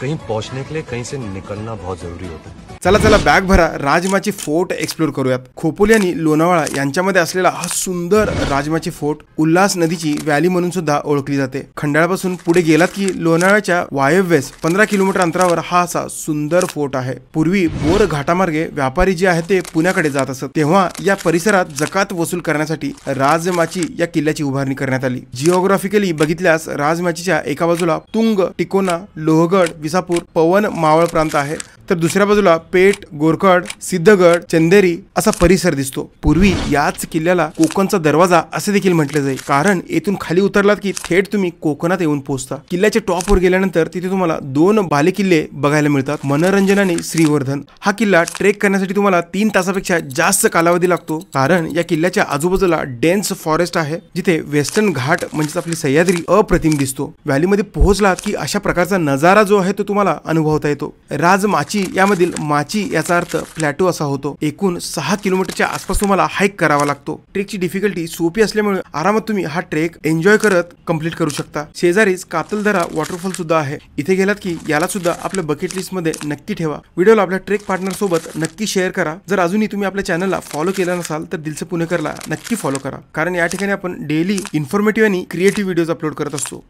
कहीं पहुंचने के लिए कहीं से निकलना बहुत जरूरी होता है। चला चला बॅग भरा, राजमाची फोर्ट एक्सप्लोर करूयात। खोपोली आणि लोणावळा यांच्यामध्ये असलेला हा सुंदर राजमाची फोर्ट उल्हास नदीची व्हॅली म्हणून सुद्धा ओळखली जाते। खंडाळापासून पुढे गेलात की लोणावळ्याच्या वायव्येस 15 किलोमीटर अंतरावर हा असा सुंदर फोर्ट आहे। पूर्वी बोर घाटामार्गे व्यापारी जे आहेत ते पुण्याकडे जात असत, तेव्हा या परिसरात जकात वसूल करण्यासाठी राजमाची या किल्ल्याची उभारणी करण्यात आली। जिओग्राफिकली बघितल्यास राजमाचीच्या एका बाजूला तुंग, टिकोना, लोहगड, विसापूर, पवन, मावळ प्रांत आहे, तर दुसऱ्या बाजूला पेठ, गोरखड, सिद्धगड, चंदेरी असा परिसर दिसतो। पूर्वी याच किल्ल्याला कोकणचा दरवाजा असे देखील म्हटले जाईल, कारण येथून खाली उतरलात की थेट तुम्ही कोकणात येऊन पोहोचता। किल्ल्याच्या टॉपवर गेल्यानंतर तिथे तुम्हाला 2 बालेकिल्ले बघायला मिळतात, मनोरंजन आणि श्रीवर्धन। हा किल्ला ट्रेक करण्यासाठी तुम्हाला 3 तासापेक्षा जास्त कालावधी लागतो, कारण या किल्ल्याच्या आजूबाजूला डेन्स फॉरेस्ट आहे, जिथे वेस्टर्न घाट म्हणजे आपली सह्याद्री अप्रतिम दिसतो। व्हॅलीमध्ये पोहोचलात की अशा प्रकारचा नजारा जो आहे तो तुम्हाला अनुभवता येतो। राजमाची यामधील माची याचा अर्थ प्लॅटो असा होतो। एकूण 6 किलोमीटरच्या आसपास तुम्हाला हाईक करावा लागतो। ट्रेकची डिफिकल्टी सोपी असल्यामुळे आरामात तुम्ही हा ट्रेक एन्जॉय करत कंप्लीट करू शकता। शेजारीच कातलदरा वॉटरफॉल सुद्धा आहे, इथे गेलात की याला सुद्धा आपल्या बकेट लिस्ट मध्ये नक्की ठेवा। व्हिडिओला आपल्या ट्रेक पार्टनर सोबत नक्की शेअर करा। जर अजूनही तुम्ही आपल्या चॅनलला फॉलो केला नसाल तर दिलसे पुणेकरला नक्की फॉलो करा, कारण या ठिकाणी आपण डेली इन्फॉर्मेटिव्ह आणि क्रिएटिव्ह व्हिडिओज अपलोड करत असतो।